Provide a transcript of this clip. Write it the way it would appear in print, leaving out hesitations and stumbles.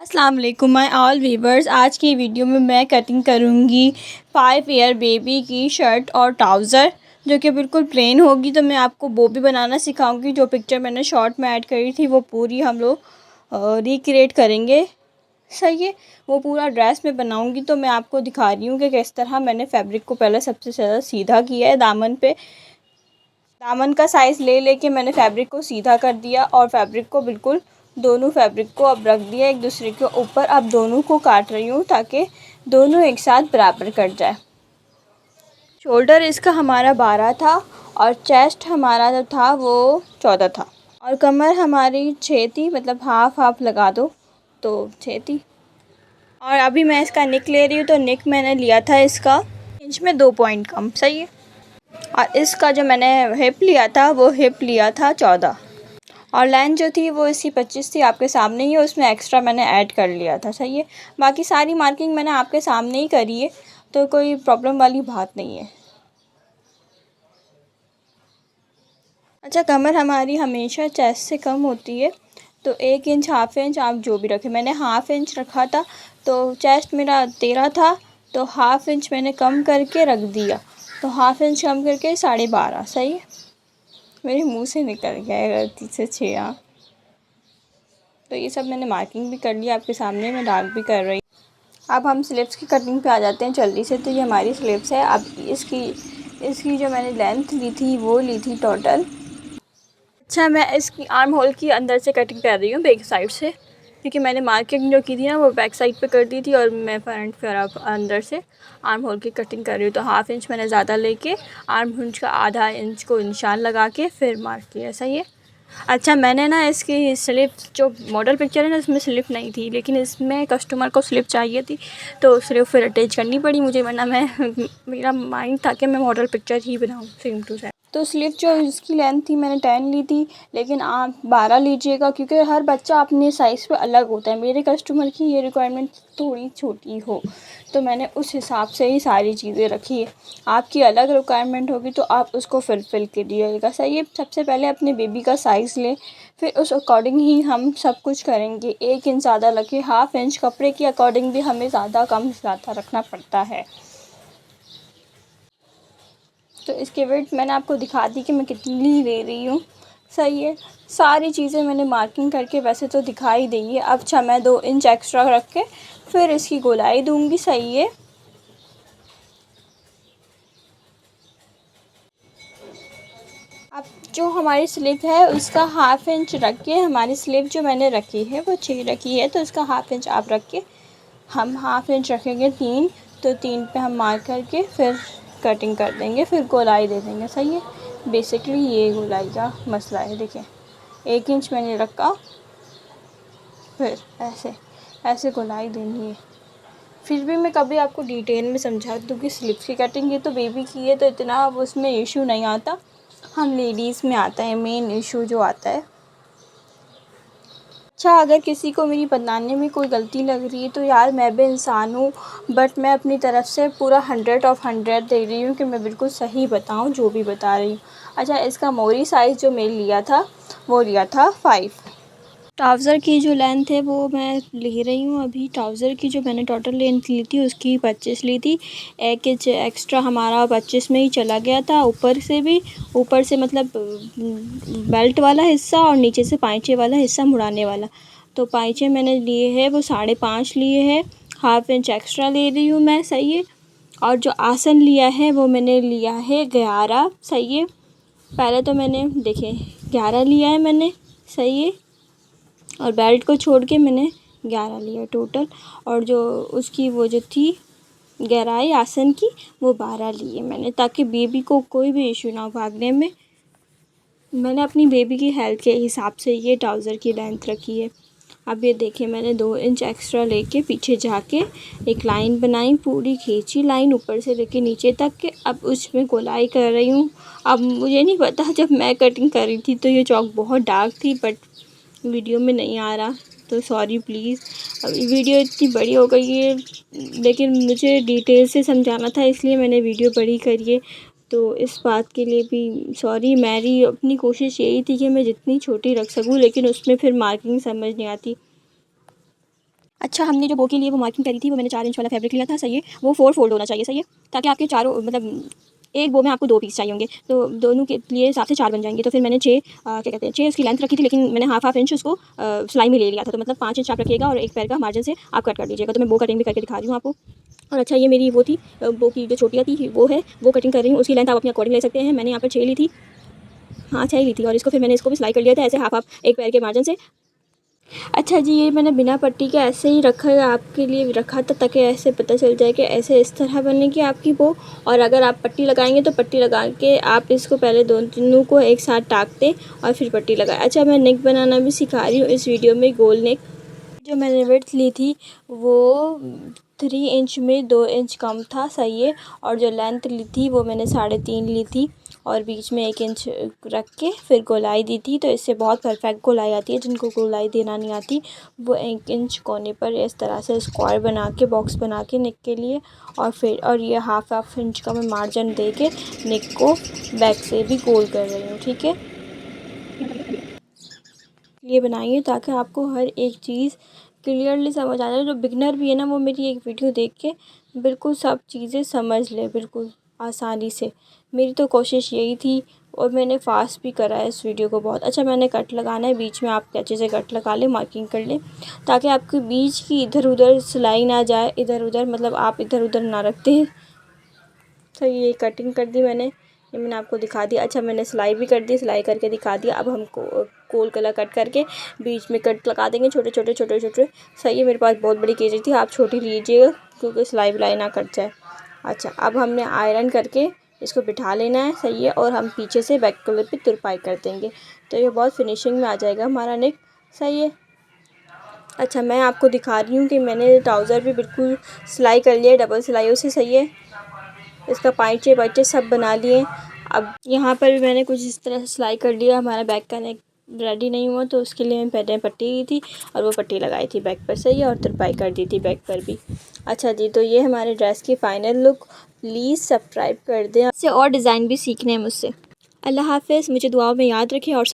अस्सलाम वालेकुम my all viewers. आज की वीडियो में मैं कटिंग करूँगी 5 ईयर बेबी की शर्ट और ट्राउज़र जो कि बिल्कुल प्लेन होगी। तो मैं आपको वो भी बनाना सिखाऊंगी। जो पिक्चर मैंने शॉर्ट में ऐड करी थी वो पूरी हम लोग रिक्रिएट करेंगे। सही है, वो पूरा ड्रेस में बनाऊंगी। तो मैं आपको दिखा रही हूँ कि किस तरह मैंने फैब्रिक को पहले सबसे ज़्यादा सीधा किया है। दामन का साइज़ ले लेके मैंने फैब्रिक को सीधा कर दिया और फैब्रिक को बिल्कुल दोनों फैब्रिक को अब रख दिया एक दूसरे के ऊपर। अब दोनों को काट रही हूँ ताकि दोनों एक साथ बराबर कट जाए। शोल्डर इसका हमारा 12 था और चेस्ट हमारा जो था वो 14 था और कमर हमारी 6 थी, मतलब हाफ हाफ लगा दो तो 6 थी। और अभी मैं इसका नेक ले रही हूँ तो नेक मैंने लिया था इसका इंच में 2 पॉइंट कम। सही है। और इसका जो मैंने हिप लिया था वो हिप लिया था 14 और लेंथ जो थी वो इसकी 25 थी। आपके सामने ही, उसमें एक्स्ट्रा मैंने ऐड कर लिया था। सही है, बाकी सारी मार्किंग मैंने आपके सामने ही करी है तो कोई प्रॉब्लम वाली बात नहीं है। अच्छा, कमर हमारी हमेशा चेस्ट से कम होती है तो 1 इंच हाफ इंच आप जो भी रखें। मैंने हाफ इंच रखा था तो चेस्ट मेरा 13 था तो हाफ इंच मैंने कम करके रख दिया, तो हाफ इंच कम करके 12.5। सही है, मेरे मुंह से निकल गया है गलती से 6। तो ये सब मैंने मार्किंग भी कर लिया आपके सामने, मैं डार्क भी कर रही। अब हम स्लीव्स की कटिंग पे आ जाते हैं जल्दी से। तो ये हमारी स्लीव्स है। अब इसकी जो मैंने लेंथ ली थी वो ली थी टोटल। अच्छा, मैं इसकी आर्म होल की अंदर से कटिंग कर रही हूँ, बैक साइड से, क्योंकि मैंने मार्किंग जो की थी ना वो बैक साइड पे कर दी थी और मैं फ्रंट पर अब अंदर से आर्म होल की कटिंग कर रही हूँ। तो हाफ इंच मैंने ज़्यादा लेके आर्म इंच का आधा इंच को निशान लगा के फिर मार्क किया। सही है। अच्छा, मैंने ना इसकी स्लिप जो मॉडल पिक्चर है ना इसमें स्लिप नहीं थी, लेकिन इसमें कस्टमर को स्लिप चाहिए थी तो स्लिप फिर अटैच करनी पड़ी मुझे, वरना मैं मेरा माइंड था कि मैं मॉडल पिक्चर ही बनाऊँ सेम टू सेम। तो स्लिप जो इसकी लेंथ थी मैंने 10 ली थी, लेकिन आप 12 लीजिएगा क्योंकि हर बच्चा अपने साइज़ पे अलग होता है। मेरे कस्टमर की ये रिक्वायरमेंट थोड़ी छोटी हो तो मैंने उस हिसाब से ही सारी चीज़ें रखी है। आपकी अलग रिक्वायरमेंट होगी तो आप उसको फुलफ़िल कीजिएगा। सही है। सबसे पहले अपने बेबी का साइज़ लें, फिर उस अकॉर्डिंग ही हम सब कुछ करेंगे। 1 इंच ज़्यादा रखें, हाफ इंच कपड़े के अकॉर्डिंग भी हमें ज़्यादा कम ज़्यादा रखना पड़ता है। तो इसके वेट मैंने आपको दिखा दी कि मैं कितनी ले रही हूँ। सही है, सारी चीज़ें मैंने मार्किंग करके वैसे तो दिखाई दी है। अब अच्छा, मैं 2 इंच एक्स्ट्रा रख के फिर इसकी गोलाई दूँगी। सही है। अब जो हमारी स्लिप है उसका हाफ इंच रख के, हमारी स्लिप जो मैंने रखी है वो 6 रखी है तो इसका हाफ इंच आप रख के हम हाफ इंच रखेंगे 3, तो 3 पे हम मार्क करके फिर कटिंग कर देंगे, फिर गोलाई दे देंगे। सही है, बेसिकली ये गोलाई का मसला है। देखिए 1 इंच मैंने रखा, फिर ऐसे ऐसे गोलाई देनी है। फिर भी मैं कभी आपको डिटेल में समझा दूँ कि स्लिप्स की कटिंग, ये तो बेबी की है तो इतना अब उसमें इशू नहीं आता, हम लेडीज़ में आता है मेन इशू जो आता है। अच्छा, अगर किसी को मेरी बताने में कोई गलती लग रही है तो यार मैं भी इंसान हूँ, बट मैं अपनी तरफ से पूरा 100/100 दे रही हूँ कि मैं बिल्कुल सही बताऊँ जो भी बता रही हूँ। अच्छा, इसका मोरी साइज़ जो मैं लिया था वो लिया था 5। ट्राउज़र की जो लेंथ है वो मैं ले रही हूँ अभी। ट्राउज़र की जो मैंने टोटल लेंथ ली थी उसकी 25 ली थी। 1 इंच एक्स्ट्रा हमारा 25 में ही चला गया था। ऊपर से भी, ऊपर से मतलब बेल्ट वाला हिस्सा और नीचे से पाइचे वाला हिस्सा मुड़ाने वाला। तो पाइचे मैंने लिए हैं वो 5.5 लिए हैं, हाफ इंच एक्स्ट्रा ले रही हूँ मैं। सही है। और जो आसन लिया है वो मैंने लिया है 11। सही है, पहले तो मैंने देखें 11 लिया है मैंने। सही है, और बेल्ट को छोड़ के मैंने 11 लिया टोटल, और जो उसकी वो जो थी गहराई आसन की वो 12 लिए मैंने, ताकि बेबी को कोई भी इशू ना हो भागने में। मैंने अपनी बेबी की हेल्थ के हिसाब से ये ट्राउज़र की लेंथ रखी है। अब ये देखें, मैंने 2 इंच एक्स्ट्रा लेके पीछे जाके एक लाइन बनाई, पूरी खींची लाइन ऊपर से लेके नीचे तक के। अब उसमें गोलाई कर रही हूँ। अब मुझे नहीं पता, जब मैं कटिंग कर रही थी तो ये चौक बहुत डार्क थी, बट वीडियो में नहीं आ रहा तो सॉरी प्लीज़। अब वीडियो इतनी बड़ी हो गई है लेकिन मुझे डिटेल से समझाना था इसलिए मैंने वीडियो बड़ी करी है, तो इस बात के लिए भी सॉरी। मेरी अपनी कोशिश यही थी कि मैं जितनी छोटी रख सकूं, लेकिन उसमें फिर मार्किंग समझ नहीं आती। अच्छा, हमने जो बो के लिए वो मार्किंग करी थी, वो मैंने 4 इंच वाला फैब्रिक लिया था, सही है। वो 4 फोल्ड होना चाहिए, सही है, ताकि आपके चारों मतलब एक बो में आपको 2 पीस चाहिए होंगे, तो दोनों के लिए हिसाब से 4 बन जाएंगे। तो फिर मैंने 6 क्या कहते हैं 6 उसकी लेंथ रखी थी, लेकिन मैंने हाफ इंच उसको सिलाई में ले लिया था, तो मतलब 5 इंच आप रखिएगा और एक पैर का मार्जिन से आप कट कर दीजिएगा। तो मैं बो कटिंग भी करके दिखा रही हूँ आपको। और अच्छा, ये मेरी वो थी बो की जो छोटियाँ थी, वो है, वो कटिंग कर रही हूँ। उसकी लेंथ आप अपने अकॉर्डिंग ले सकते हैं। मैंने यहाँ पर 6 ली थी, हाँ 6 ली थी, और इसको फिर मैंने इसको भी सिलाई कर लिया था ऐसे हाफ एक पैर के मार्जिन से। अच्छा जी, ये मैंने बिना पट्टी के ऐसे ही रखा है, आपके लिए रखा था ताकि ऐसे पता चल जाए कि ऐसे इस तरह बनेगी आपकी बो। और अगर आप पट्टी लगाएंगे तो पट्टी लगा के आप इसको पहले दोनों को एक साथ टाक दें और फिर पट्टी लगाएं। अच्छा, मैं नेक बनाना भी सिखा रही हूँ इस वीडियो में, गोल नेक। जो मैंने विड्थ ली थी वो 3 इंच में 2 इंच कम था, सही है। और जो लेंथ ली थी वो मैंने 3.5 ली थी, और बीच में 1 इंच रख के फिर गोलाई दी थी। तो इससे बहुत परफेक्ट गोलाई आती है। जिनको गोलाई देना नहीं आती वो 1 इंच कोने पर इस तरह से स्क्वायर बना के बॉक्स बना के नेक के लिए, और ये हाफ इंच का मैं मार्जिन दे के नेक को बैक से भी गोल कर रही हूँ, ठीक है। ये बनाइए ताकि आपको हर एक चीज़ क्लियरली समझ आ जाए। जो बिगनर भी है ना, वो मेरी एक वीडियो देख के बिल्कुल सब चीज़ें समझ ले बिल्कुल आसानी से। मेरी तो कोशिश यही थी, और मैंने फास्ट भी करा है इस वीडियो को बहुत। अच्छा, मैंने कट लगाना है बीच में, आप कैंची से कट लगा लें, मार्किंग कर लें, ताकि आपके बीच की इधर उधर सिलाई ना जाए, इधर उधर मतलब आप इधर उधर ना रखते हैं। तो ये कटिंग कर दी मैंने, ये मैंने आपको दिखा दिया। अच्छा, मैंने सिलाई भी कर दी, सिलाई करके दिखा दिया। अब हम गोल गला कट करके बीच में कट लगा देंगे छोटे छोटे छोटे छोटे, सही है। मेरे पास बहुत बड़ी केजी थी, आप छोटी लीजिएगा क्योंकि सिलाई विलाई ना कट जाए। अच्छा, अब हमने आयरन करके इसको बिठा लेना है, सही है। और हम पीछे से बैक कलर पे तुरपाई कर देंगे, तो ये बहुत फिनिशिंग में आ जाएगा हमारा नेक, सही है। अच्छा, मैं आपको दिखा रही हूँ कि मैंने ट्राउज़र भी बिल्कुल सिलाई कर लिया डबल सिलाइयों से, सही है। इसका पाइचे वाइचे सब बना लिए। अब यहाँ पर भी मैंने कुछ इस तरह से सिलाई कर लिया। हमारा बैक का नेक रेडी नहीं हुआ, तो उसके लिए मैं पहले पट्टी की थी और वो पट्टी लगाई थी बैक पर, सही है, और तुरपाई कर दी थी बैक पर भी। अच्छा जी, तो ये हमारे ड्रेस की फ़ाइनल लुक। प्लीज़ सब्सक्राइब कर दें, इससे और डिज़ाइन भी सीखने हैं मुझसे। अल्लाह हाफ़िज़, मुझे दुआओं में याद रखें और